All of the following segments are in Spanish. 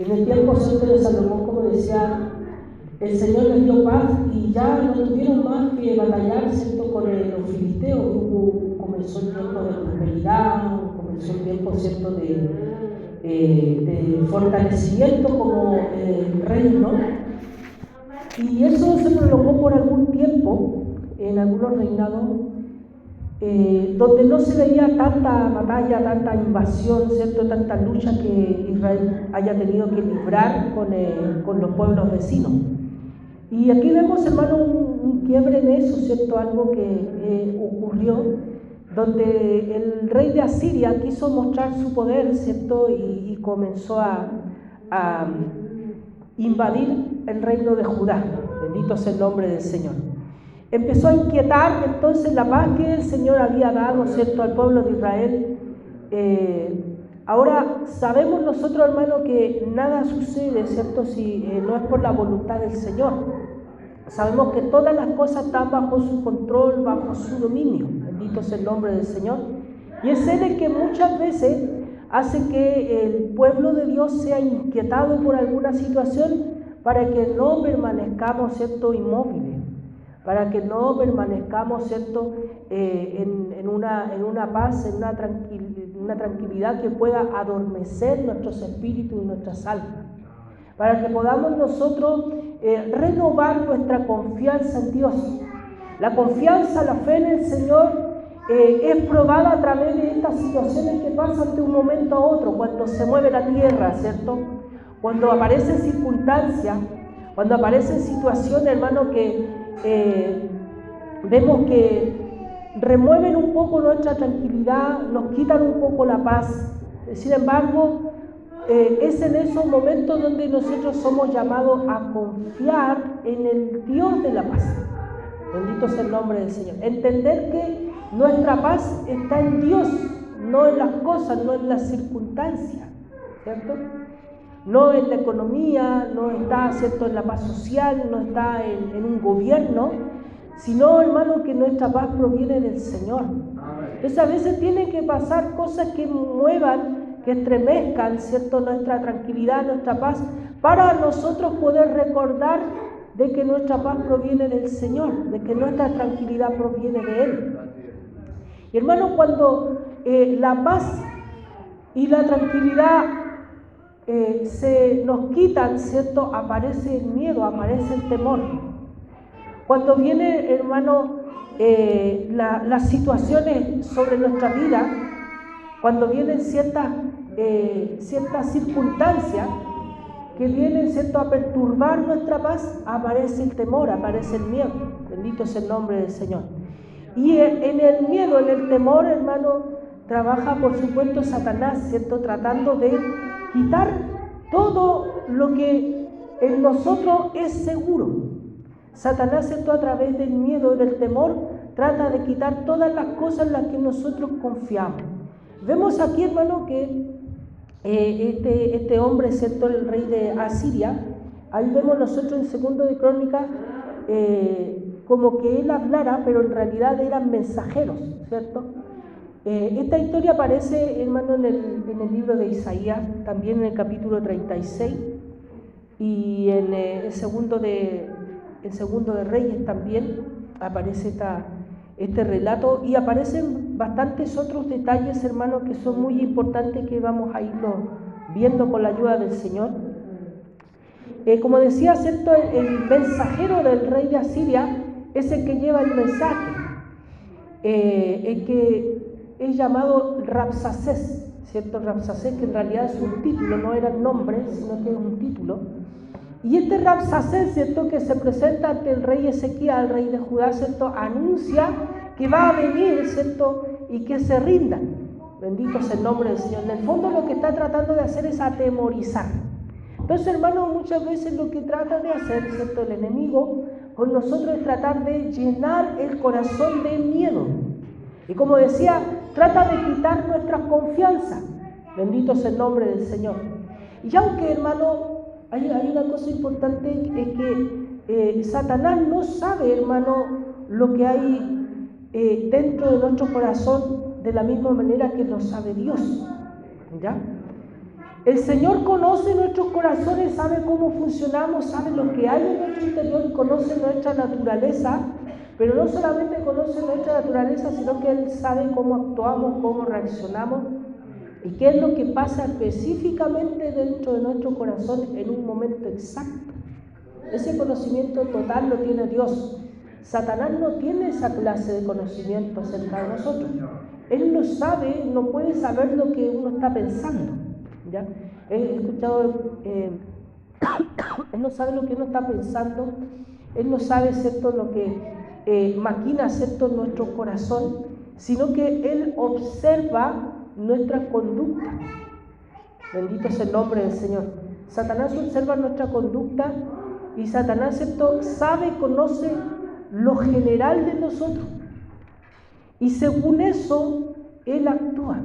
En el tiempo santo de Salomón, como decía, el Señor les dio paz y ya no tuvieron más que batallar, ¿cierto?, con los filisteos. Comenzó el tiempo de prosperidad, comenzó el tiempo, ¿cierto?, de fortalecimiento como reino. Y eso se prolongó por algún tiempo, en algunos reinados, donde no se veía tanta batalla, tanta invasión, ¿cierto?, tanta lucha que Israel haya tenido que librar con los pueblos vecinos. Y aquí vemos, hermano, un quiebre en eso, ¿cierto?, algo que ocurrió, donde el rey de Asiria quiso mostrar su poder, ¿cierto?, y comenzó a invadir el reino de Judá. Bendito sea el nombre del Señor. Empezó a inquietar entonces la paz que el Señor había dado, ¿cierto?, al pueblo de Israel. Ahora sabemos nosotros, hermano, que nada sucede, ¿cierto?, si no es por la voluntad del Señor. Sabemos que todas las cosas están bajo su control, bajo su dominio. Bendito sea el nombre del Señor. Y es Él el que muchas veces hace que el pueblo de Dios sea inquietado por alguna situación para que no permanezcamos, ¿cierto?, inmóviles, para que no permanezcamos, ¿cierto?, en una paz, en una tranquilidad que pueda adormecer nuestros espíritus y nuestras almas, para que podamos nosotros renovar nuestra confianza en Dios. La confianza, la fe en el Señor es probada a través de estas situaciones que pasan de un momento a otro, cuando se mueve la tierra, ¿cierto?, cuando aparecen circunstancias, cuando aparecen situaciones, hermano, que vemos que remueven un poco nuestra tranquilidad, nos quitan un poco la paz. Sin embargo, es en esos momentos donde nosotros somos llamados a confiar en el Dios de la paz. Bendito sea el nombre del Señor. Entender que nuestra paz está en Dios, no en las cosas, no en las circunstancias, ¿cierto? No en la economía, no está, ¿cierto?, en la paz social, no está en un gobierno, sino, hermano, que nuestra paz proviene del Señor. Entonces a veces tienen que pasar cosas que muevan, que estremezcan, ¿cierto?, nuestra tranquilidad, nuestra paz, para nosotros poder recordar de que nuestra paz proviene del Señor, de que nuestra tranquilidad proviene de Él. Y hermano, cuando la paz y la tranquilidad se nos quitan, ¿cierto?, aparece el miedo, aparece el temor. Cuando viene, hermano, las situaciones sobre nuestra vida, cuando vienen ciertas circunstancias que vienen, ¿cierto?, a perturbar nuestra paz, aparece el temor, aparece el miedo. Bendito es el nombre del Señor. Y en el miedo, en el temor, hermano, trabaja, por supuesto, Satanás, ¿cierto?, tratando de quitar todo lo que en nosotros es seguro. Satanás, ¿cierto?, a través del miedo, del temor, trata de quitar todas las cosas en las que nosotros confiamos. Vemos aquí, hermano, que este hombre, ¿cierto?, el rey de Asiria, ahí vemos nosotros en Segundo de Crónicas, como que él hablara, pero en realidad eran mensajeros, ¿cierto? Esta historia aparece, hermano, en el libro de Isaías, también en el capítulo 36, y en el segundo de Reyes también aparece este relato, y aparecen bastantes otros detalles, hermanos, que son muy importantes, que vamos a irlo viendo con la ayuda del Señor. Como decía, ¿cierto?, el mensajero del rey de Asiria es el que lleva el mensaje, el que es llamado Rabsacés, ¿cierto? Rabsacés, que en realidad es un título, no era el nombre, sino que es un título. Y este Rabsacés, ¿cierto?, que se presenta ante el rey Ezequías, el rey de Judá, ¿cierto?, anuncia que va a venir, ¿cierto?, y que se rindan. Bendito es el nombre del Señor. En el fondo lo que está tratando de hacer es atemorizar. Entonces, hermano, muchas veces lo que trata de hacer, ¿cierto?, el enemigo con nosotros es tratar de llenar el corazón de miedo. Y como decía, trata de quitar nuestra confianza. Bendito es el nombre del Señor. Y aunque, hermano, hay una cosa importante, es que Satanás no sabe, hermano, lo que hay dentro de nuestro corazón de la misma manera que lo sabe Dios, ¿ya? El Señor conoce nuestros corazones, sabe cómo funcionamos, sabe lo que hay en nuestro interior y conoce nuestra naturaleza, pero no solamente conoce nuestra naturaleza, sino que Él sabe cómo actuamos, cómo reaccionamos y qué es lo que pasa específicamente dentro de nuestro corazón en un momento exacto. Ese conocimiento total lo tiene Dios. Satanás no tiene esa clase de conocimiento acerca de nosotros. Él no sabe, no puede saber lo que uno está pensando. ¿Ya? He escuchado, él no sabe lo que uno está pensando, él no sabe, ¿cierto?, lo que maquina, ¿cierto?, nuestro corazón, sino que él observa nuestra conducta. Bendito es el nombre del Señor. Satanás observa nuestra conducta y Satanás, ¿cierto?, sabe, conoce lo general de nosotros. Y según eso, él actúa.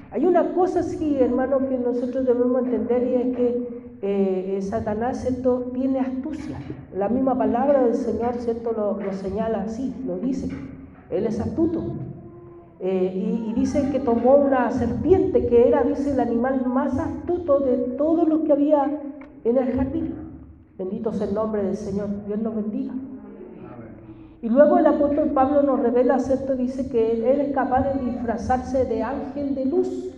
Hay una cosa sí, hermano, que nosotros debemos entender y es que Satanás, ¿cierto?, tiene astucia. La misma palabra del Señor, ¿cierto?, lo señala así, lo dice. Él es astuto. Y dice que tomó una serpiente que era, dice, el animal más astuto de todos los que había en el jardín. Bendito sea el nombre del Señor. Dios nos bendiga. Y luego el apóstol Pablo nos revela, ¿cierto? Dice que él es capaz de disfrazarse de ángel de luz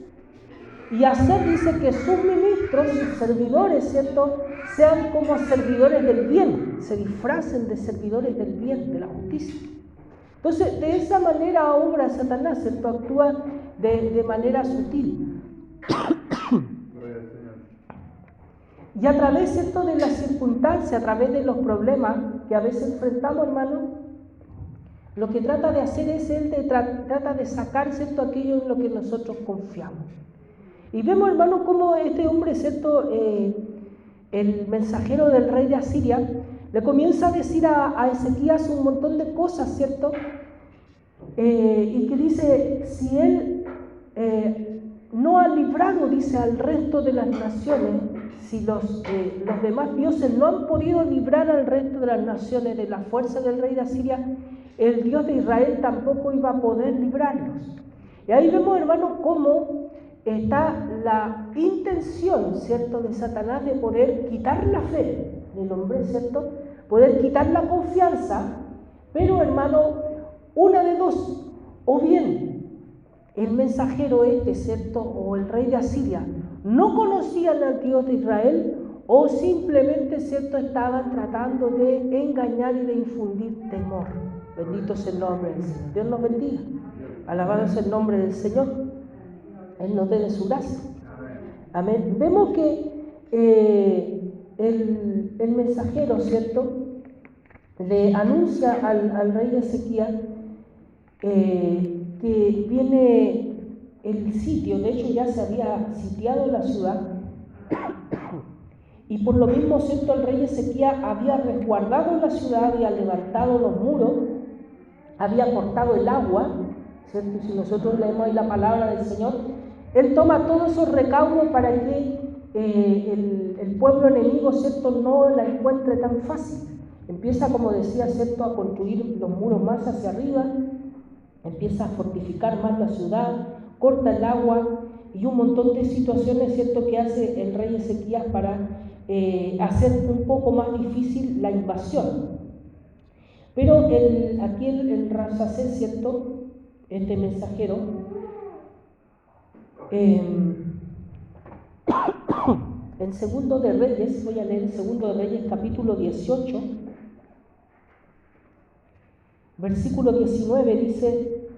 y hacer, dice, que sus ministros, sus servidores, ¿cierto?, sean como servidores del bien, se disfracen de servidores del bien, de la justicia. Entonces, de esa manera obra Satanás, ¿cierto?, actúa de manera sutil. Y a través, ¿cierto?, de las circunstancias, a través de los problemas que a veces enfrentamos, hermano, lo que trata de hacer es él trata de sacar, ¿cierto?, aquello en lo que nosotros confiamos. Y vemos, hermano, cómo este hombre, ¿cierto?, el mensajero del rey de Asiria, le comienza a decir a Ezequías un montón de cosas, ¿cierto? Y que dice, si él no ha librado, dice, al resto de las naciones, si los demás dioses no han podido librar al resto de las naciones de la fuerza del rey de Asiria, el Dios de Israel tampoco iba a poder librarlos. Y ahí vemos, hermano, cómo está la intención, ¿cierto?, de Satanás de poder quitar la fe del hombre, ¿cierto?, poder quitar la confianza, pero, hermano, una de dos, o bien el mensajero ¿cierto?, o el rey de Asiria no conocían al Dios de Israel, o simplemente, ¿cierto?, estaban tratando de engañar y de infundir temor. Bendito es el nombre del Señor. Dios nos bendiga. Alabado es el nombre del Señor. Él nos dé de su gracia. Amén. Vemos que el mensajero, ¿cierto?, le anuncia al rey de Ezequías que viene el sitio. De hecho, ya se había sitiado la ciudad. Y por lo mismo, ¿cierto?, el rey Ezequías había resguardado la ciudad, había levantado los muros, había cortado el agua, ¿cierto? Si nosotros leemos ahí la palabra del Señor, él toma todos esos recaudos para que el pueblo enemigo, ¿cierto?, no la encuentre tan fácil. Empieza, como decía, ¿cierto?, a construir los muros más hacia arriba, empieza a fortificar más la ciudad, corta el agua y un montón de situaciones, ¿cierto?, que hace el rey Ezequías para hacer un poco más difícil la invasión. Pero aquí el Rabsacés, ¿cierto?, este mensajero, en Segundo de Reyes, voy a leer Segundo de Reyes capítulo 18, versículo 19, dice,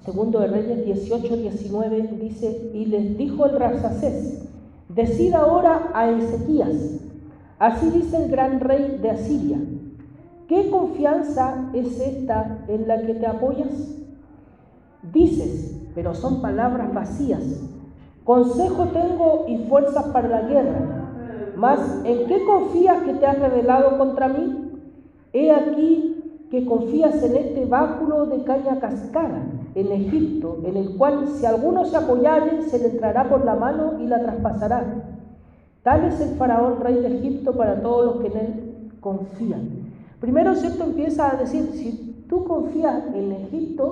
Segundo de Reyes 18, 19, dice, y les dijo el Rabsacés, decid ahora a Ezequías, así dice el gran rey de Asiria, ¿qué confianza es esta en la que te apoyas? Dices, pero son palabras vacías. Consejo tengo y fuerzas para la guerra. Mas, ¿en qué confías que te has rebelado contra mí? He aquí que confías en este báculo de caña cascada, en Egipto, en el cual si alguno se apoyare, se le entrará por la mano y la traspasará. Tal es el faraón, rey de Egipto, para todos los que en él confían. Primero, ¿cierto?, empieza a decir, si tú confías en Egipto,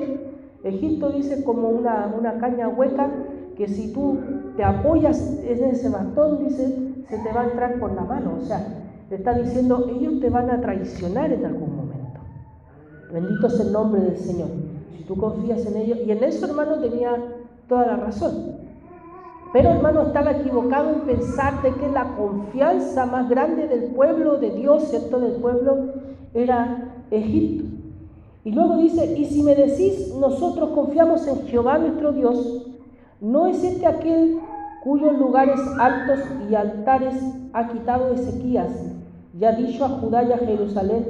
Egipto dice como una caña hueca, que si tú te apoyas en ese bastón, dice, se te va a entrar por la mano. O sea, le está diciendo, ellos te van a traicionar en algún momento. Bendito es el nombre del Señor. Si tú confías en ellos, y en eso, hermano, tenía toda la razón. Pero, hermano, estaba equivocado en pensar de que la confianza más grande del pueblo de Dios, ¿cierto?, del pueblo, era Egipto. Y luego dice, y si me decís, nosotros confiamos en Jehová nuestro Dios, ¿no es este aquel cuyos lugares altos y altares ha quitado Ezequías, y ha dicho a Judá y a Jerusalén,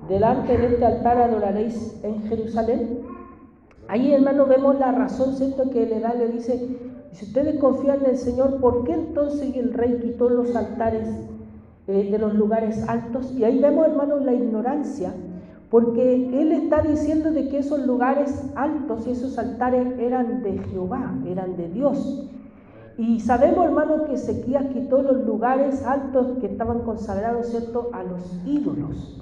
delante de este altar adoraréis en Jerusalén? Ahí, hermano, vemos la razón, ¿cierto?, que le da, le dice, si ustedes confían en el Señor, ¿por qué entonces el rey quitó los altares de los lugares altos? Y ahí vemos, hermano, la ignorancia, porque él está diciendo de que esos lugares altos y esos altares eran de Jehová, eran de Dios. Y sabemos, hermano, que Ezequías quitó los lugares altos que estaban consagrados, ¿cierto?, a los ídolos.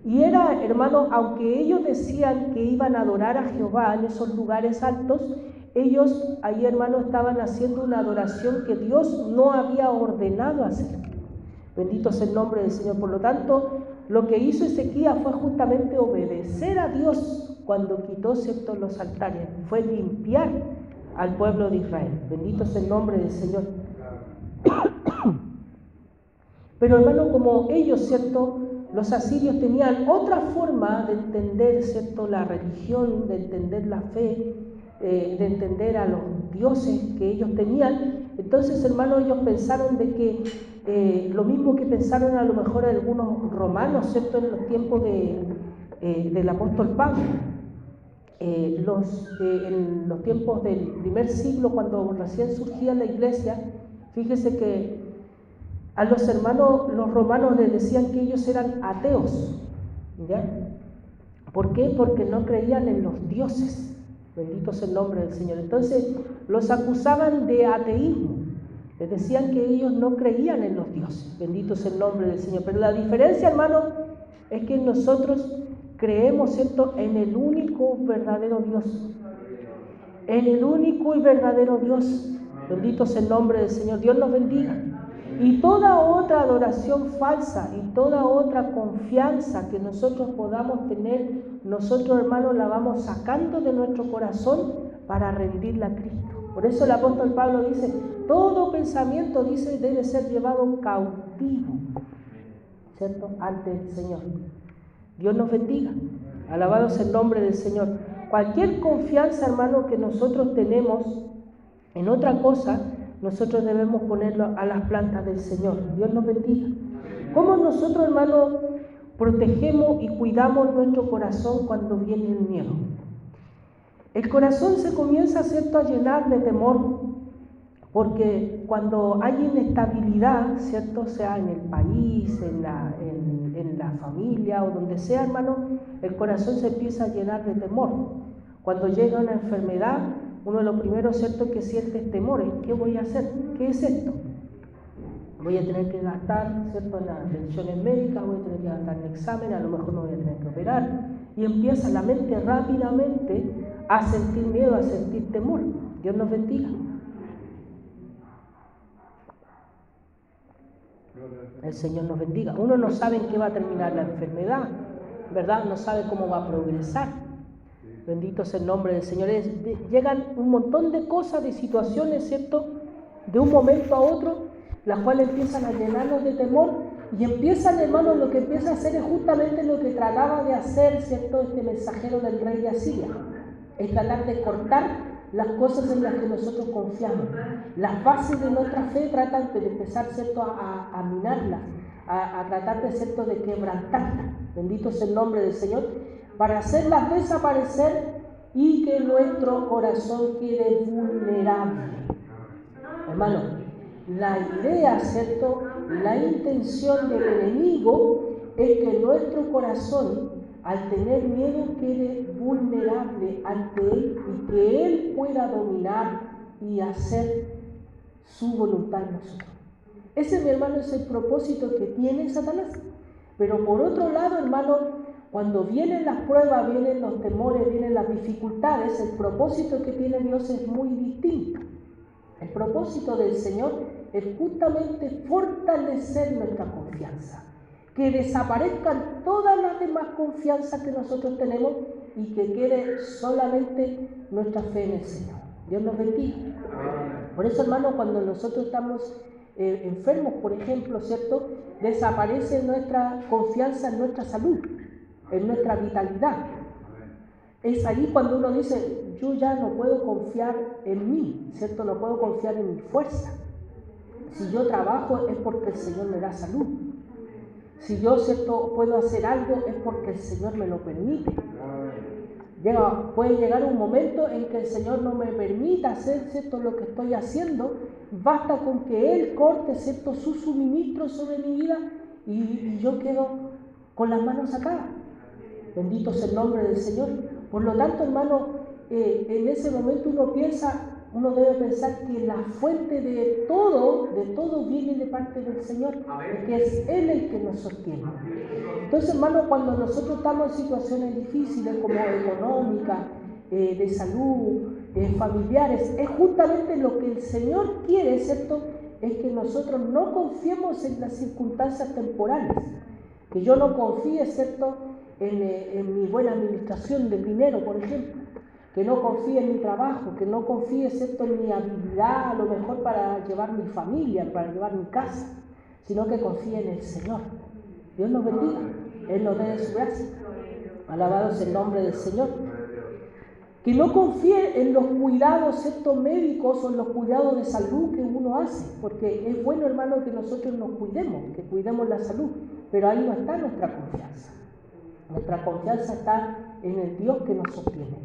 Y era, hermano, aunque ellos decían que iban a adorar a Jehová en esos lugares altos, ellos ahí, hermano, estaban haciendo una adoración que Dios no había ordenado hacer. Bendito es el nombre del Señor. Por lo tanto, lo que hizo Ezequías fue justamente obedecer a Dios cuando quitó, ¿cierto?, los altares. Fue limpiar al pueblo de Israel. Bendito es el nombre del Señor. Pero, hermano, como ellos, ¿cierto?, los asirios tenían otra forma de entender, ¿cierto?, la religión, de entender la fe, de entender a los dioses que ellos tenían. Entonces, hermano, ellos pensaron de que lo mismo que pensaron a lo mejor algunos romanos, ¿cierto?, en los tiempos del apóstol Pablo. En los tiempos del primer siglo, cuando recién surgía la iglesia, fíjese que a los hermanos, los romanos les decían que ellos eran ateos, ¿ya? ¿Por qué? Porque no creían en los dioses. Bendito es el nombre del Señor. Entonces, los acusaban de ateísmo. Les decían que ellos no creían en los dioses. Bendito es el nombre del Señor. Pero la diferencia, hermano, es que nosotros creemos, ¿cierto?, en el único verdadero Dios. En el único y verdadero Dios. Bendito es el nombre del Señor. Dios nos bendiga. Y toda otra adoración falsa y toda otra confianza que nosotros podamos tener, nosotros, hermanos, la vamos sacando de nuestro corazón para rendirla a Cristo. Por eso el apóstol Pablo dice, todo pensamiento, dice, debe ser llevado cautivo, ¿cierto?, ante el Señor. Dios nos bendiga. Alabado sea el nombre del Señor. Cualquier confianza, hermano, que nosotros tenemos en otra cosa, nosotros debemos ponerlo a las plantas del Señor. Dios nos bendiga. ¿Cómo nosotros, hermano, protegemos y cuidamos nuestro corazón cuando viene el miedo? El corazón se comienza, ¿cierto?, a llenar de temor, porque cuando hay inestabilidad, ¿cierto?, sea en el país, en la familia o donde sea, hermano, el corazón se empieza a llenar de temor. Cuando llega una enfermedad, uno de los primeros, ¿cierto?, que siente es temor. ¿Qué voy a hacer? ¿Qué es esto? Voy a tener que gastar, ¿cierto?, en las atenciones médicas, voy a tener que gastar en examen, a lo mejor me voy a tener que operar. Y empieza la mente rápidamente a sentir miedo, a sentir temor. Dios nos bendiga. El Señor nos bendiga. Uno no sabe en qué va a terminar la enfermedad, ¿verdad? No sabe cómo va a progresar. Bendito es el nombre del Señor. Llegan un montón de cosas, de situaciones, ¿cierto?, de un momento a otro, las cuales empiezan a llenarnos de temor y empiezan, hermanos, lo que empieza a hacer es justamente lo que trataba de hacer, ¿cierto?, este mensajero del rey de Asiria. Es tratar de cortar las cosas en las que nosotros confiamos. Las bases de nuestra fe tratan de empezar, ¿cierto?, a minarlas, a tratar de, ¿cierto?, de quebrantarlas. Bendito es el nombre del Señor, para hacerlas desaparecer y que nuestro corazón quede vulnerable. Hermano, la idea, ¿cierto?, la intención del enemigo es que nuestro corazón, al tener miedo, quede vulnerable ante él y que él pueda dominar y hacer su voluntad en nosotros. Ese, mi hermano, es el propósito que tiene Satanás. Pero por otro lado, hermano, cuando vienen las pruebas, vienen los temores, vienen las dificultades, el propósito que tiene Dios es muy distinto. El propósito del Señor es justamente fortalecer nuestra confianza, que desaparezcan todas las demás confianzas que nosotros tenemos y que quede solamente nuestra fe en el Señor. Dios nos bendiga. Por eso, hermanos, cuando nosotros estamos enfermos, por ejemplo, ¿cierto?, desaparece nuestra confianza en nuestra salud, en nuestra vitalidad. Es ahí cuando uno dice, yo ya no puedo confiar en mí, ¿cierto? No puedo confiar en mi fuerza. Si yo trabajo es porque el Señor me da salud. Si yo, ¿cierto?, puedo hacer algo es porque el Señor me lo permite. Puede llegar un momento en que el Señor no me permita hacer, ¿cierto?, lo que estoy haciendo. Basta con que Él corte, ¿cierto?, su suministro sobre mi vida y yo quedo con las manos atadas. Bendito sea el nombre del Señor. Por lo tanto, hermano, en ese momento uno debe pensar que la fuente de todo viene de parte del Señor, que es Él el que nos sostiene. Entonces, hermano, cuando nosotros estamos en situaciones difíciles como económicas, de salud, familiares, es justamente lo que el Señor quiere, ¿cierto? Es que nosotros no confiemos en las circunstancias temporales, que yo no confíe, ¿cierto?, en mi buena administración del dinero, por ejemplo, que no confíe en mi trabajo, que no confíe, ¿cierto?, en mi habilidad a lo mejor para llevar mi familia, para llevar mi casa, sino que confíe en el Señor. Dios nos bendiga, Él nos dé de su gracia. Alabado sea el nombre del Señor. Que no confíe en los cuidados, ¿cierto?, médicos o en los cuidados de salud que uno hace, porque es bueno, hermano, que nosotros nos cuidemos, que cuidemos la salud, pero ahí no está nuestra confianza. Nuestra confianza está en el Dios que nos sostiene.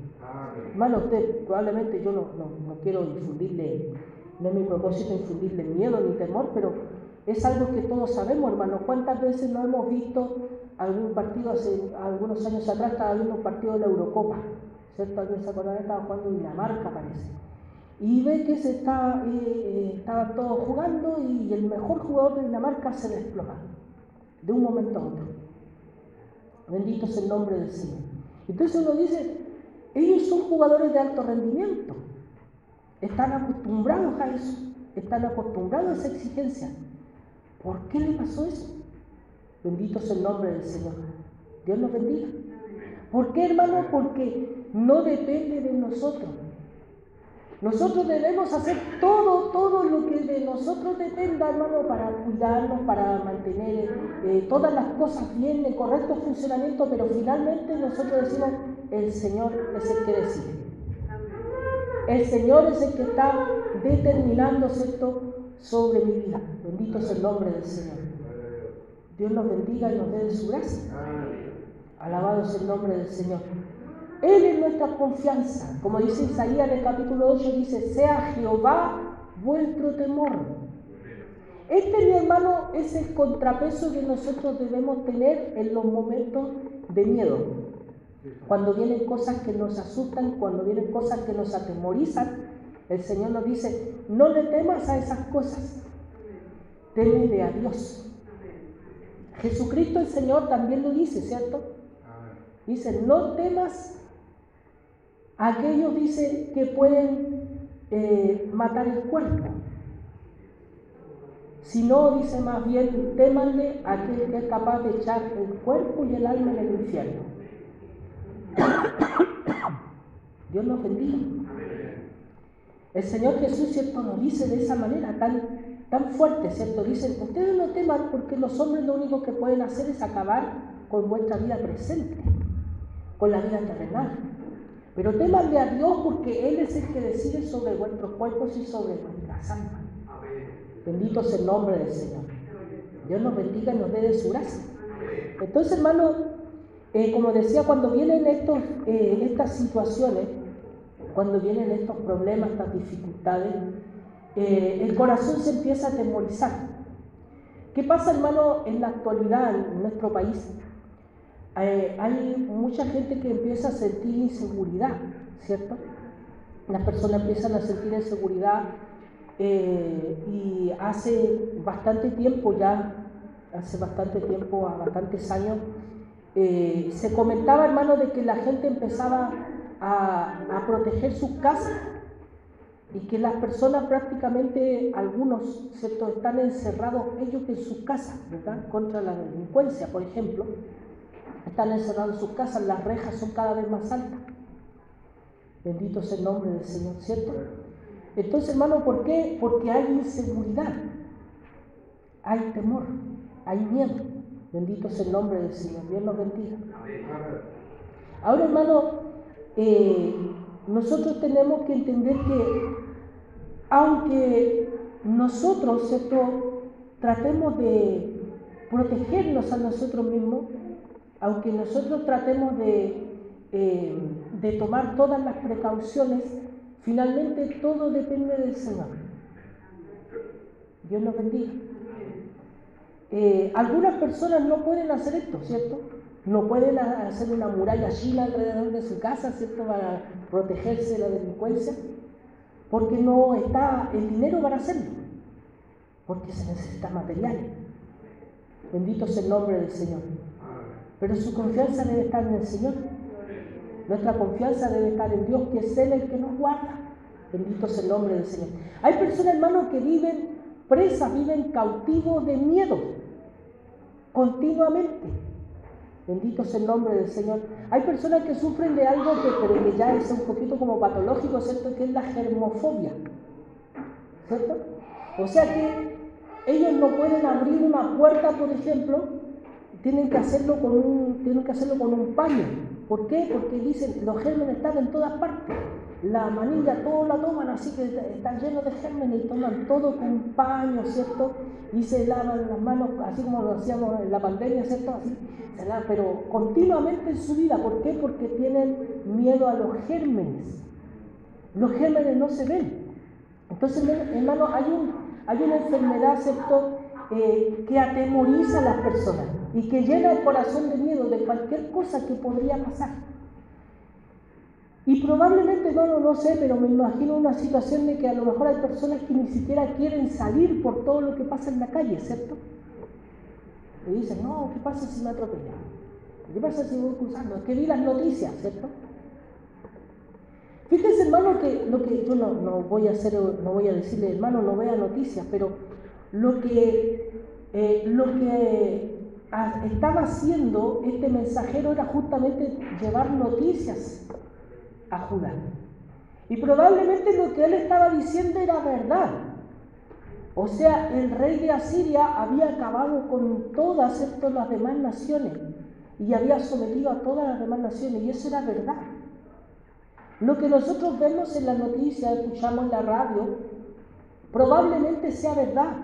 Hermano, usted probablemente, yo no quiero infundirle, no es mi propósito infundirle miedo ni temor, pero es algo que todos sabemos, hermano. ¿Cuántas veces no hemos visto algún partido? Hace algunos años atrás estaba viendo un partido de la Eurocopa, ¿cierto? Alguien se acordará, estaba jugando Dinamarca, parece. Y ve que estaba todos jugando y el mejor jugador de Dinamarca se desploma de un momento a otro. Bendito es el nombre del Señor. Entonces uno dice, ellos son jugadores de alto rendimiento, están acostumbrados a eso, están acostumbrados a esa exigencia. ¿Por qué le pasó eso? Bendito es el nombre del Señor. Dios nos bendiga. ¿Por qué, hermano? Porque no depende de nosotros. Nosotros debemos hacer todo lo que de nosotros dependa, hermano, para cuidarnos, para mantener todas las cosas bien, en correcto funcionamiento, pero finalmente nosotros decimos, el Señor es el que decide. El Señor es el que está determinando, ¿cierto?, sobre mi vida. Bendito es el nombre del Señor. Dios nos bendiga y nos dé de su gracia. Alabado es el nombre del Señor. Él es nuestra confianza. Como dice Isaías en el capítulo 8, dice, sea Jehová vuestro temor. Mi hermano, es el contrapeso que nosotros debemos tener en los momentos de miedo. Cuando vienen cosas que nos asustan, cuando vienen cosas que nos atemorizan, el Señor nos dice, no le temas a esas cosas, témele a Dios. Jesucristo el Señor también lo dice, ¿cierto? Dice, no temas a aquellos, dice, que pueden matar el cuerpo, sino, dice, más bien, témanle a aquel que es capaz de echar el cuerpo y el alma en el infierno. Dios nos bendiga. El Señor Jesús, ¿cierto?, nos dice de esa manera tan fuerte, ¿cierto? Dice, ustedes no teman porque los hombres lo único que pueden hacer es acabar con vuestra vida presente, con la vida terrenal. Pero témanle a Dios porque Él es el que decide sobre vuestros cuerpos y sobre vuestras almas. Bendito es el nombre del Señor. Dios nos bendiga y nos dé de su gracia. Entonces, hermano, como decía, cuando vienen estas situaciones, cuando vienen estos problemas, estas dificultades, el corazón se empieza a atemorizar. ¿Qué pasa, hermano, en la actualidad en nuestro país? Hay mucha gente que empieza a sentir inseguridad, ¿cierto? Las personas empiezan a sentir inseguridad y hace bastante tiempo, a bastantes años, se comentaba, hermano, de que la gente empezaba a proteger sus casas y que las personas prácticamente, algunos, ¿cierto?, están encerrados ellos en sus casas, ¿verdad?, contra la delincuencia, por ejemplo, están encerrados en sus casas, las rejas son cada vez más altas. Bendito sea el nombre del Señor, ¿cierto? Entonces, hermano, ¿por qué? Porque hay inseguridad, hay temor, hay miedo. Bendito sea el nombre del Señor, Dios nos bendiga. Ahora, hermano, nosotros tenemos que entender que aunque nosotros, ¿cierto?, tratemos de protegernos a nosotros mismos, aunque nosotros tratemos de tomar todas las precauciones, finalmente todo depende del Señor. Dios nos bendiga. Algunas personas no pueden hacer esto, ¿cierto? No pueden hacer una muralla china alrededor de su casa, ¿cierto?, para protegerse de la delincuencia, porque no está el dinero para hacerlo, porque se necesita material. Bendito sea el nombre del Señor. Pero su confianza debe estar en el Señor. Nuestra confianza debe estar en Dios, que es Él el que nos guarda. Bendito sea el nombre del Señor. Hay personas, hermanos, que viven presas, viven cautivos de miedo continuamente. Bendito sea el nombre del Señor. Hay personas que sufren de algo pero que ya es un poquito como patológico, ¿cierto?, que es la germofobia, ¿cierto? O sea que ellos no pueden abrir una puerta, por ejemplo, tienen que hacerlo con un paño. ¿Por qué? Porque dicen, los gérmenes están en todas partes. La manilla todos la toman, así que están llenos de gérmenes y toman todo con un paño, ¿cierto? Y se lavan las manos, así como lo hacíamos en la pandemia, ¿cierto? Así, se lavan, pero continuamente en su vida. ¿Por qué? Porque tienen miedo a los gérmenes. Los gérmenes no se ven. Entonces, hermano, hay una enfermedad, ¿cierto?, que atemoriza a las personas y que llena el corazón de miedo de cualquier cosa que podría pasar. Y probablemente, hermano, no sé, pero me imagino una situación de que a lo mejor hay personas que ni siquiera quieren salir por todo lo que pasa en la calle, ¿cierto? Y dicen, no, ¿qué pasa si me atropellan? ¿Qué pasa si voy cruzando? Es que vi las noticias, ¿cierto? Fíjense, hermano, que lo que yo no voy a decirle, hermano, no vea noticias, pero lo que estaba haciendo este mensajero era justamente llevar noticias a Judá. Y probablemente lo que él estaba diciendo era verdad. O sea, el rey de Asiria había acabado con todas las demás naciones y había sometido a todas las demás naciones, y eso era verdad. Lo que nosotros vemos en las noticias, escuchamos en la radio, probablemente sea verdad.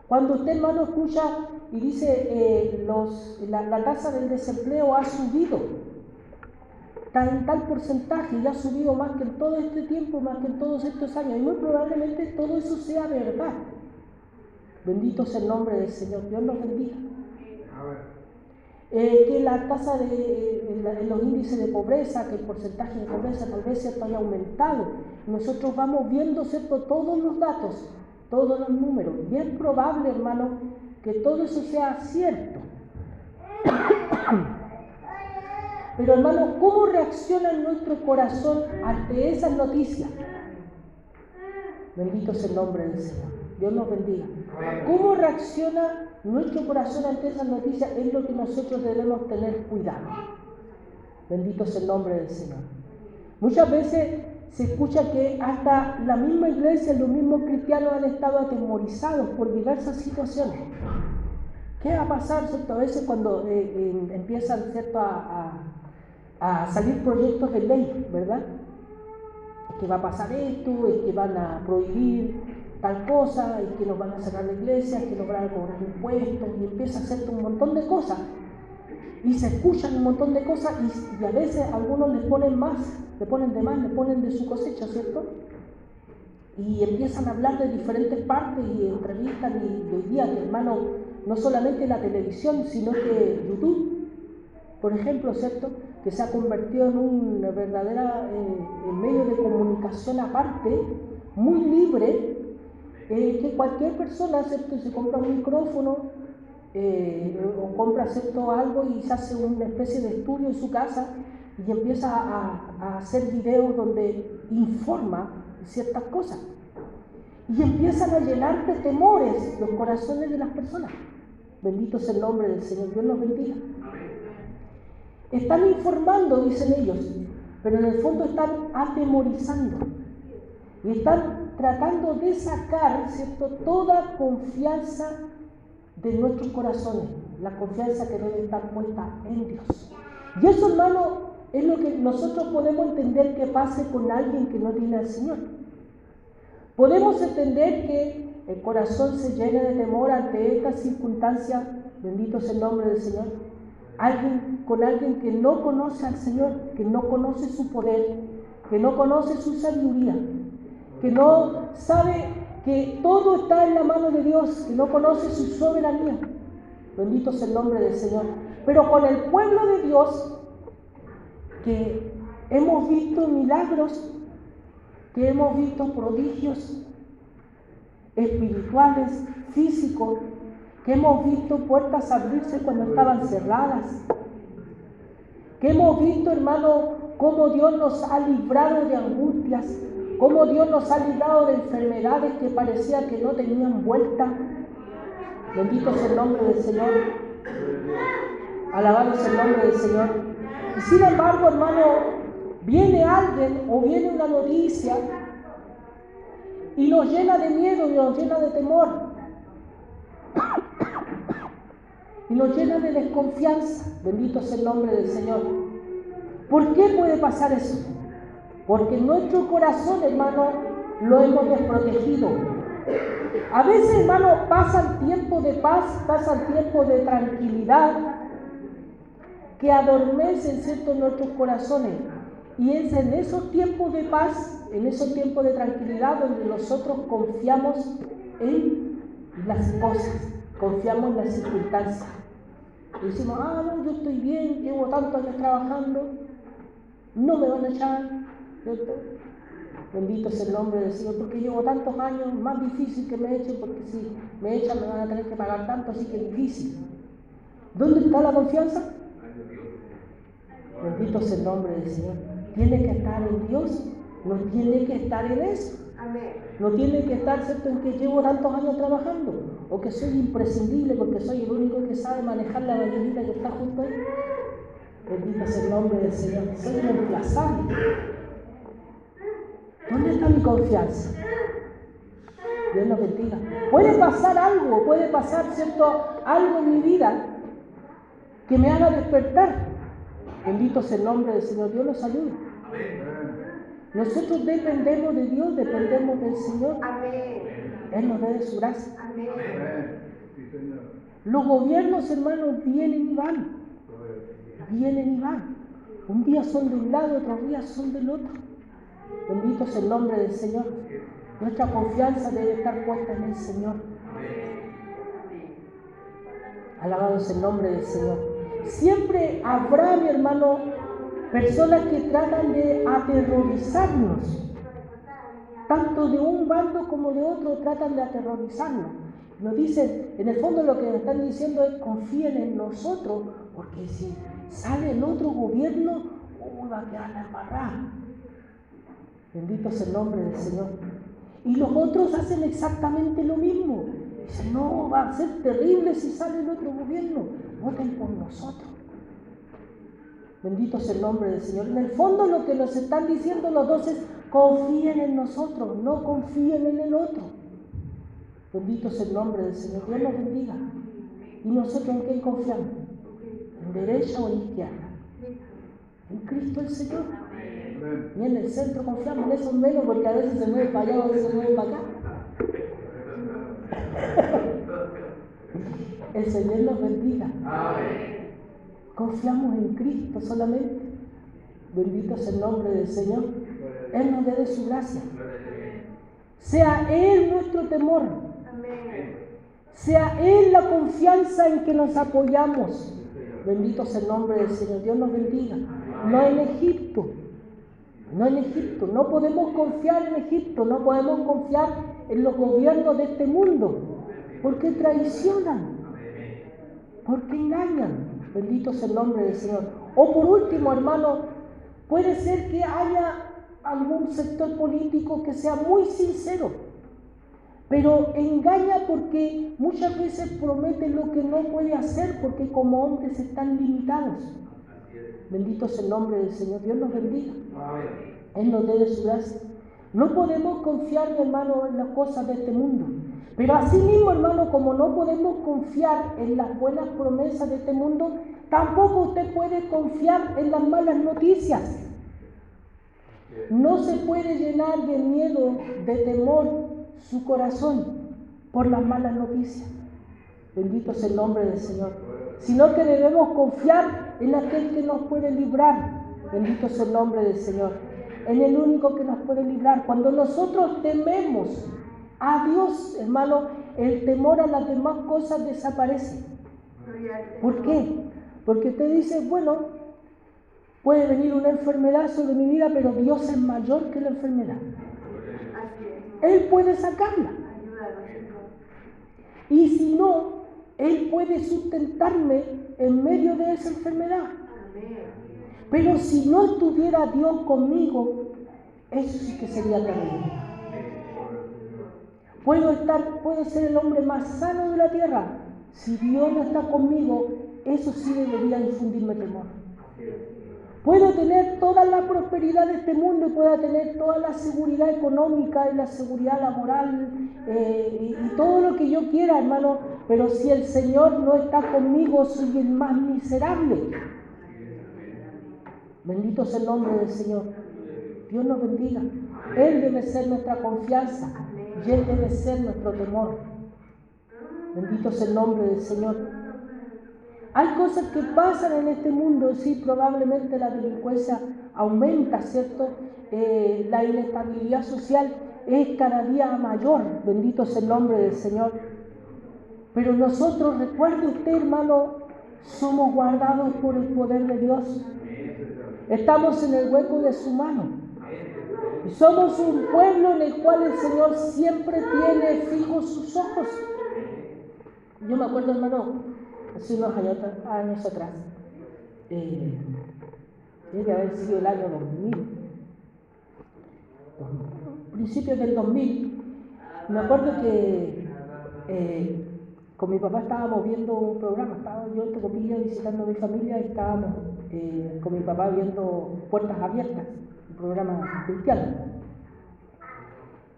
Cuando usted, hermano, escucha y dice la tasa del desempleo ha subido tal porcentaje y ha subido más que en todo este tiempo, más que en todos estos años, y muy probablemente todo eso sea verdad. Bendito sea el nombre del Señor, Dios nos bendiga. Que la tasa en los índices de pobreza, que el porcentaje de pobreza tal vez se haya aumentado. Nosotros vamos viendo, ¿cierto?, todos los datos, todos los números, y es probable, hermano, que todo eso sea cierto. Pero, hermano, ¿cómo reacciona nuestro corazón ante esas noticias? Bendito sea el nombre del Señor, Dios nos bendiga. ¿Cómo reacciona nuestro corazón ante esas noticias? Es lo que nosotros debemos tener cuidado. Bendito sea el nombre del Señor. Muchas veces se escucha que hasta la misma iglesia, los mismos cristianos han estado atemorizados por diversas situaciones. ¿Qué va a pasar, cierto? A veces cuando empiezan, ¿cierto?, a salir proyectos de ley, ¿verdad? Es que va a pasar esto, es que van a prohibir tal cosa, es que nos van a cerrar la iglesia, es que nos van a cobrar impuestos, y empieza a hacer un montón de cosas. Y se escuchan un montón de cosas, y a veces algunos les ponen más, le ponen de más, le ponen de su cosecha, ¿cierto? Y empiezan a hablar de diferentes partes y entrevistan, y hoy día, hermano, no solamente la televisión, sino que YouTube, por ejemplo, ¿cierto?, que se ha convertido en un verdadero medio de comunicación aparte, muy libre, que cualquier persona, ¿cierto?, se compra un micrófono o compra, ¿cierto?, algo y se hace una especie de estudio en su casa y empieza a hacer videos donde informa ciertas cosas. Y empiezan a llenar de temores los corazones de las personas. Bendito es el nombre del Señor. Dios los bendiga. Están informando, dicen ellos, pero en el fondo están atemorizando. Y están tratando de sacar, ¿cierto?, toda confianza de nuestros corazones. La confianza que debe estar puesta en Dios. Y eso, hermano, es lo que nosotros podemos entender que pase con alguien que no tiene al Señor. Podemos entender que el corazón se llena de temor ante esta circunstancia, bendito es el nombre del Señor, con alguien que no conoce al Señor, que no conoce su poder, que no conoce su sabiduría, que no sabe que todo está en la mano de Dios, que no conoce su soberanía. Bendito es el nombre del Señor. Pero con el pueblo de Dios, que hemos visto milagros, que hemos visto prodigios espirituales, físicos, que hemos visto puertas abrirse cuando estaban cerradas, que hemos visto, hermano, cómo Dios nos ha librado de angustias, cómo Dios nos ha librado de enfermedades que parecía que no tenían vuelta. Bendito es el nombre del Señor. Alabado es el nombre del Señor. Y sin embargo, hermano, viene alguien o viene una noticia y nos llena de miedo y nos llena de temor y nos llena de desconfianza. Bendito es el nombre del Señor. ¿Por qué puede pasar eso? Porque nuestro corazón, hermano, lo hemos desprotegido. A veces, hermano, pasan tiempos de paz, pasan tiempos de tranquilidad que adormecen, ¿cierto?, nuestros corazones. Y es en esos tiempos de paz, en esos tiempos de tranquilidad, donde nosotros confiamos en las cosas, confiamos en las circunstancias. Y decimos, no, yo estoy bien, llevo tantos años trabajando, no me van a echar, ¿cierto? Bendito es el nombre del Señor, porque llevo tantos años, más difícil que me echen, porque si me echan me van a tener que pagar tanto, así que es difícil. ¿Dónde está la confianza? Bendito es el nombre del Señor. Tiene que estar en Dios, no tiene que estar en eso. No tiene que estar, ¿cierto?, en que llevo tantos años trabajando, o que soy imprescindible porque soy el único que sabe manejar la ballenita que está justo ahí. Bendito es el nombre del Señor. Soy reemplazable. ¿Dónde está mi confianza? Dios nos bendiga. Puede pasar algo, puede pasar, ¿cierto?, algo en mi vida que me haga despertar. Bendito es el nombre del Señor. Dios nos ayude. Nosotros dependemos de Dios, dependemos del Señor. Él nos dé de su gracia. Los gobiernos, hermanos, vienen y van. Vienen y van. Un día son de un lado, otros días son del otro. Bendito es el nombre del Señor. Nuestra confianza debe estar puesta en el Señor. Alabado es el nombre del Señor. Siempre habrá, mi hermano, personas que tratan de aterrorizarnos. Tanto de un bando como de otro tratan de aterrorizarnos. Nos dicen, en el fondo lo que nos están diciendo es confíen en nosotros, porque si sale el otro gobierno, va a quedar la embarrada. Bendito es el nombre del Señor. Y los otros hacen exactamente lo mismo. Dicen, no, va a ser terrible si sale el otro gobierno. Voten por nosotros. Bendito es el nombre del Señor. En el fondo lo que nos están diciendo los dos es, confíen en nosotros, no confíen en el otro. Bendito es el nombre del Señor. Dios nos bendiga. ¿Y nosotros en quién confiamos? ¿En derecha o en izquierda? En Cristo el Señor. Ni en el centro confiamos, en esos menos, porque a veces se mueve para allá, a veces se mueve para acá. El Señor nos bendiga. Confiamos en Cristo solamente. Bendito es el nombre del Señor. Él nos dé de su gracia. Sea Él nuestro temor. Sea Él la confianza en que nos apoyamos. Bendito es el nombre del Señor. Dios nos bendiga. No en Egipto. No en Egipto. No podemos confiar en Egipto. No podemos confiar en los gobiernos de este mundo. Porque traicionan. Porque engañan. Bendito es el nombre del Señor. O por último, hermano, puede ser que haya algún sector político que sea muy sincero, pero engaña porque muchas veces promete lo que no puede hacer porque como hombres están limitados. Bendito es el nombre del Señor. Dios nos bendiga. Él nos dé de su gracia. No podemos confiar, mi hermano, en las cosas de este mundo. Pero así mismo, hermano, como no podemos confiar en las buenas promesas de este mundo, tampoco usted puede confiar en las malas noticias. No se puede llenar de miedo, de temor su corazón por las malas noticias. Bendito es el nombre del Señor. Sino que debemos confiar en aquel que nos puede librar. Bendito es el nombre del Señor. En el único que nos puede librar. Cuando nosotros tememos a Dios, hermano, el temor a las demás cosas desaparece. ¿Por qué? Porque usted dice, bueno, puede venir una enfermedad sobre mi vida, pero Dios es mayor que la enfermedad. Él puede sacarla. Y si no, Él puede sustentarme en medio de esa enfermedad. Pero si no estuviera Dios conmigo, eso sí que sería terrible. Puedo ser el hombre más sano de la tierra. Si Dios no está conmigo, eso sí debería infundirme temor. Puedo tener toda la prosperidad de este mundo y puedo tener toda la seguridad económica y la seguridad laboral y todo lo que yo quiera, hermano, pero si el Señor no está conmigo, soy el más miserable. Bendito es el nombre del Señor. Dios nos bendiga. Él debe ser nuestra confianza y Él debe ser nuestro temor. Bendito es el nombre del Señor. Hay cosas que pasan en este mundo, sí, probablemente la delincuencia aumenta, ¿cierto? La inestabilidad social es cada día mayor, bendito es el nombre del Señor. Pero nosotros, recuerde usted, hermano, somos guardados por el poder de Dios. Estamos en el hueco de su mano. Y somos un pueblo en el cual el Señor siempre tiene fijos sus ojos. Yo me acuerdo, hermano, hace unos años atrás, tiene que haber sido el año 2000, principios del 2000, me acuerdo que con mi papá estábamos viendo un programa, estaba yo en Tocopilla visitando a mi familia y estábamos con mi papá viendo Puertas Abiertas, un programa cristiano.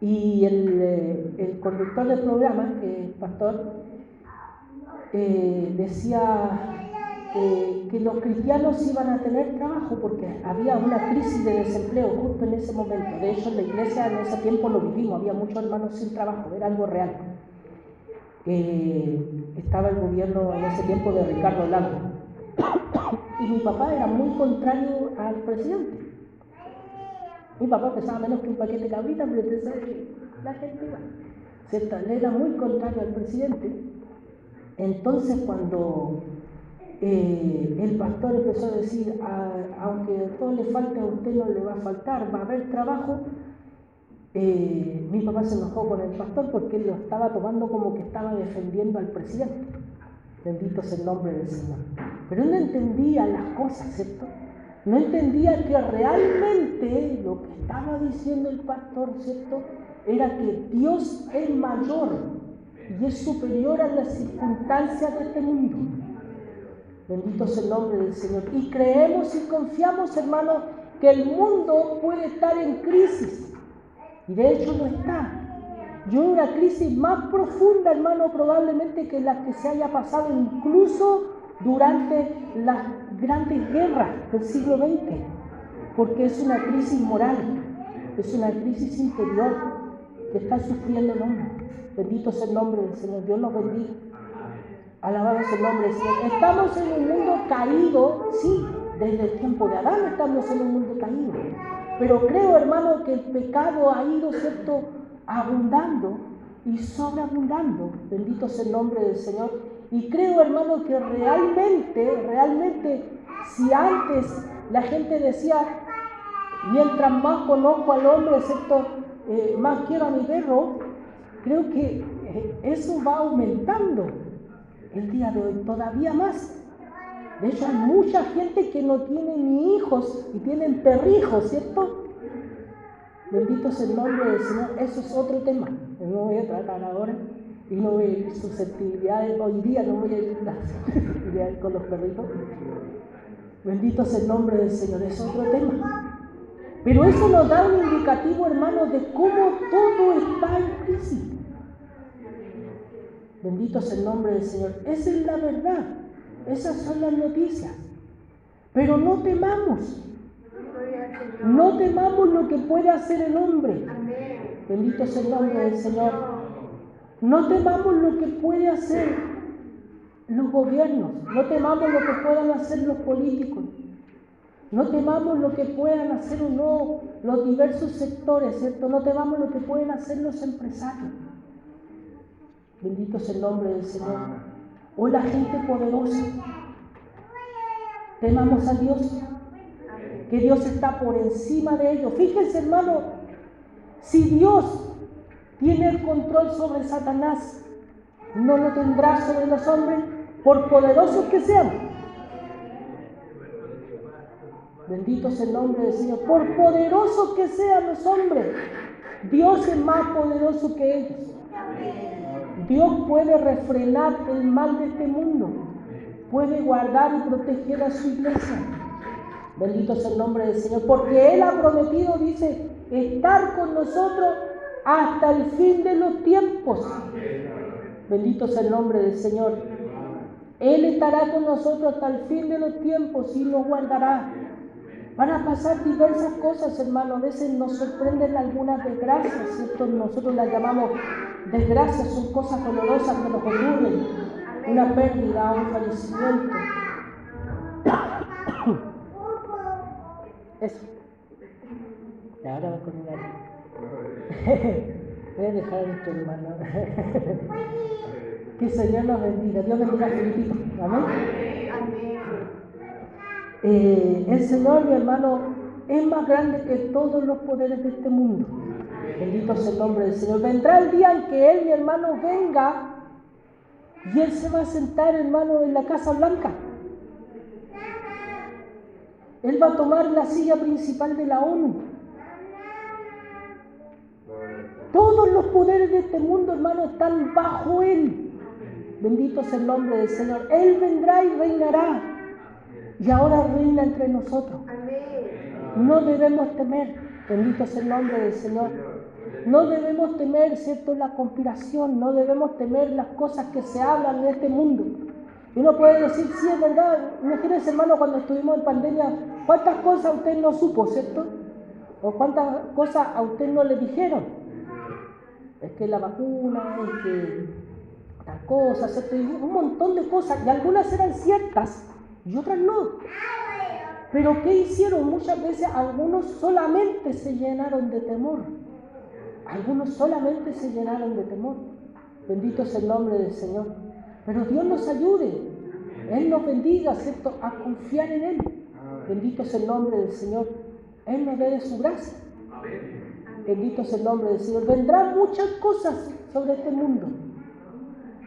Y el conductor del programa, que es pastor, decía que los cristianos iban a tener trabajo porque había una crisis de desempleo justo en ese momento. De hecho, en la iglesia en ese tiempo lo vivimos, había muchos hermanos sin trabajo, era algo real. Estaba el gobierno en ese tiempo de Ricardo Lagos. Y mi papá era muy contrario al presidente. Mi papá pesaba menos que un paquete de cabritas, pero usted sabe que la gente iba, ¿cierto? Él era muy contrario al presidente. Entonces cuando el pastor empezó a decir, aunque todo le falte, a usted no le va a faltar, va a haber trabajo, mi papá se enojó con el pastor porque él lo estaba tomando como que estaba defendiendo al presidente. Bendito es el nombre del Señor. Pero él no entendía las cosas, ¿cierto? No entendía que realmente lo que estaba diciendo el pastor, ¿cierto? Era que Dios es mayor y es superior a las circunstancias de este mundo. Bendito es el nombre del Señor. Y creemos y confiamos, hermanos, que el mundo puede estar en crisis. Y de hecho lo está. Y una crisis más profunda, hermano, probablemente que la que se haya pasado incluso durante las grandes guerras del siglo XX. Porque es una crisis moral, es una crisis interior que está sufriendo el hombre. Bendito es el nombre del Señor. Dios nos bendiga. Alabado es el nombre del Señor. Estamos en un mundo caído, sí, desde el tiempo de Adán estamos en un mundo caído. Pero creo, hermano, que el pecado ha ido, ¿cierto?, abundando y sobreabundando. Bendito es el nombre del Señor. Y creo, hermano, que realmente, si antes la gente decía, mientras más conozco al hombre, ¿cierto?, más quiero a mi perro, creo que eso va aumentando el día de hoy, todavía más. De hecho, hay mucha gente que no tiene ni hijos y tienen perrijos, ¿cierto? Bendito es el nombre del Señor. Eso es otro tema. No voy a tratar ahora y no voy a ir susceptibilidades. Hoy día no voy a ir a las susceptibilidades con los perritos. Bendito es el nombre del Señor. Es otro tema. Pero eso nos da un indicativo, hermano, de cómo todo está en crisis. Bendito es el nombre del Señor. Esa es la verdad. Esas son las noticias. Pero no temamos. No temamos lo que puede hacer el hombre. Bendito es el nombre del Señor. No temamos lo que puede hacer los gobiernos. No temamos lo que puedan hacer los políticos. No temamos lo que puedan hacer o no los diversos sectores, ¿cierto? No temamos lo que pueden hacer los empresarios. Bendito es el nombre del Señor. O la gente poderosa. Temamos a Dios. Que Dios está por encima de ellos. Fíjense, hermano, si Dios tiene el control sobre Satanás, no lo tendrá sobre los hombres, por poderosos que sean. Bendito es el nombre del Señor. Por poderosos que sean los hombres, Dios es más poderoso que ellos. Dios puede refrenar el mal de este mundo. Puede guardar y proteger a su iglesia. Bendito es el nombre del Señor, porque Él ha prometido, dice, estar con nosotros hasta el fin de los tiempos. Bendito es el nombre del Señor. Él estará con nosotros hasta el fin de los tiempos y nos guardará. Van a pasar diversas cosas, hermano. A veces nos sorprenden algunas desgracias, ¿cierto? Nosotros las llamamos desgracias, son cosas dolorosas que nos ocurren. Una pérdida, un fallecimiento. Eso. Y ahora va a continuar. Voy a dejar esto, hermano. Que el Señor nos bendiga. Dios bendiga a Filipito. Amén. El Señor, mi hermano, es más grande que todos los poderes de este mundo. Bendito es el nombre del Señor. Vendrá el día en que Él, mi hermano, venga y Él se va a sentar, hermano, en la Casa Blanca. Él va a tomar la silla principal de la ONU. Todos los poderes de este mundo, hermano, están bajo Él. Bendito es el nombre del Señor. Él vendrá y reinará. Y ahora reina entre nosotros. No debemos temer. Bendito es el nombre del Señor. No debemos temer, ¿cierto?, la conspiración. No debemos temer las cosas que se hablan en este mundo. Y uno puede decir, sí, es verdad. Imagínense, hermano, cuando estuvimos en pandemia, ¿cuántas cosas usted no supo, cierto? ¿O cuántas cosas a usted no le dijeron? Es que la vacuna, es que tal cosa, ¿cierto? Y un montón de cosas. Y algunas eran ciertas y otras no. Pero ¿qué hicieron? Muchas veces algunos solamente se llenaron de temor. Algunos solamente se llenaron de temor. Bendito es el nombre del Señor. Pero Dios nos ayude. Él nos bendiga, ¿cierto?, a confiar en Él. Bendito es el nombre del Señor. Él nos dé de su gracia. Bendito es el nombre del Señor. Vendrán muchas cosas sobre este mundo.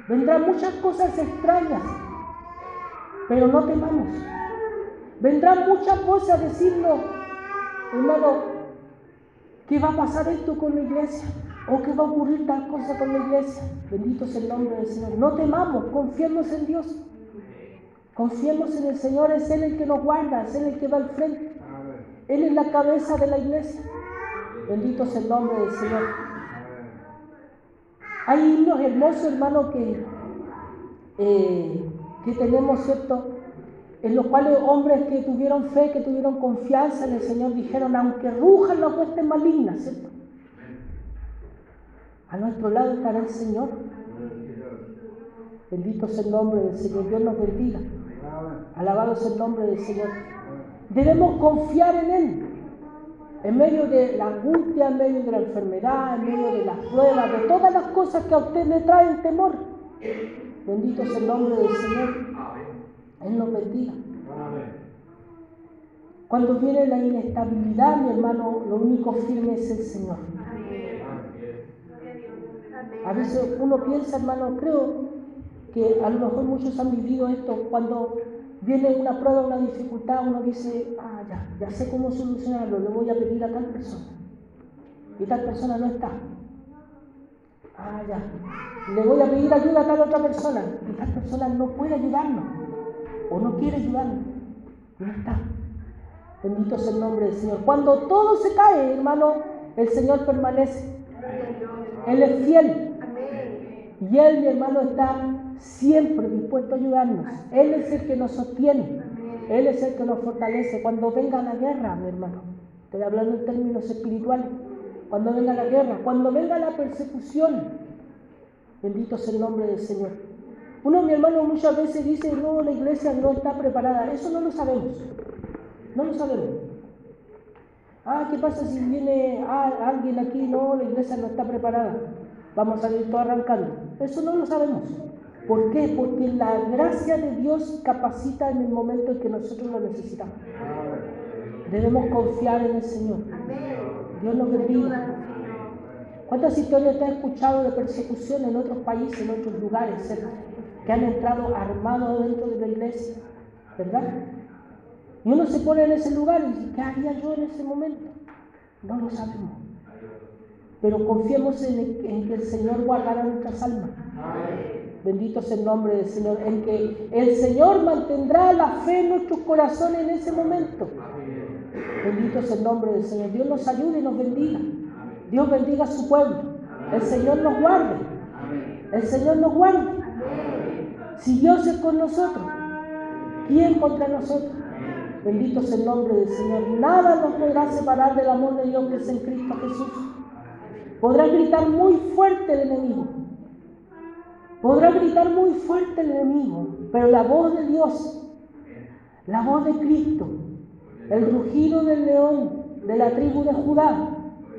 Vendrán muchas cosas extrañas. Pero no temamos. Vendrán muchas cosas a decirnos, hermano, que va a pasar esto con la iglesia. O que va a ocurrir tal cosa con la iglesia. Bendito es el nombre del Señor. No temamos, confiemos en Dios. Confiemos en el Señor, es Él el que nos guarda, es Él el que va al frente. Él es la cabeza de la iglesia. Bendito es el nombre del Señor. Hay himnos hermosos, hermano, que tenemos, ¿cierto?, en los cuales hombres que tuvieron fe, que tuvieron confianza en el Señor, dijeron, aunque rujan las huestes malignas, ¿cierto?, a nuestro lado estará el Señor. Bendito es el nombre del Señor. Dios nos bendiga. Alabado es el nombre del Señor. Debemos confiar en Él. En medio de la angustia, en medio de la enfermedad, en medio de las pruebas, de todas las cosas que a usted le traen temor. Bendito es el nombre del Señor. Él nos bendiga. Cuando viene la inestabilidad, mi hermano, lo único firme es el Señor. A veces uno piensa, hermano, creo que a lo mejor muchos han vivido esto, cuando viene una prueba, una dificultad, uno dice, ya sé cómo solucionarlo, le voy a pedir a tal persona. y tal persona no está. Ah, ya. Le voy a pedir ayuda a tal otra persona y tal persona no puede ayudarnos o no quiere ayudarnos. No está. Bendito sea el nombre del Señor. Cuando todo se cae, hermano, el Señor permanece. Él es fiel. Y Él, mi hermano, está siempre dispuesto a ayudarnos. Él es el que nos sostiene. Él es el que nos fortalece. Cuando venga la guerra, mi hermano, estoy hablando en términos espirituales, cuando venga la guerra, cuando venga la persecución, bendito sea el nombre del Señor. Uno, mi hermano, muchas veces dice, no, la iglesia no está preparada. Eso no lo sabemos. No lo sabemos. Ah, ¿qué pasa si viene alguien aquí? No, la iglesia no está preparada. Vamos a salir todos arrancando. Eso no lo sabemos. ¿Por qué? Porque la gracia de Dios capacita en el momento en que nosotros lo necesitamos. Debemos confiar en el Señor. Dios nos bendiga. ¿Cuántas historias te has escuchado de persecución en otros países, en otros lugares, que han entrado armados dentro de la iglesia? ¿Verdad? Y uno se pone en ese lugar y dice, ¿qué haría yo en ese momento? No lo sabemos. Pero confiemos en que el Señor guardará nuestras almas. Bendito sea el nombre del Señor. En que el Señor mantendrá la fe en nuestros corazones en ese momento. Bendito sea el nombre del Señor. Dios nos ayude y nos bendiga. Dios bendiga a su pueblo. El Señor nos guarde. El Señor nos guarde. Si Dios es con nosotros, ¿quién contra nosotros? Bendito sea el nombre del Señor. Nada nos podrá separar del amor de Dios que es en Cristo Jesús. Podrá gritar muy fuerte el enemigo. Podrá gritar muy fuerte el enemigo. Pero la voz de Dios, la voz de Cristo, el rugido del león de la tribu de Judá,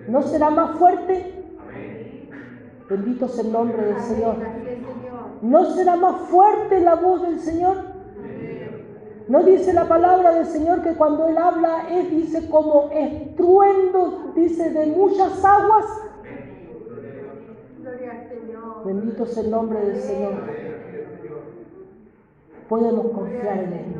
¿no será más fuerte? Bendito sea el nombre del Señor. ¿No será más fuerte la voz del Señor? ¿No dice la palabra del Señor que cuando Él habla, Él dice como estruendo, dice, de muchas aguas? Gloria al Señor. Bendito sea el nombre del Señor. Podemos confiar en Él.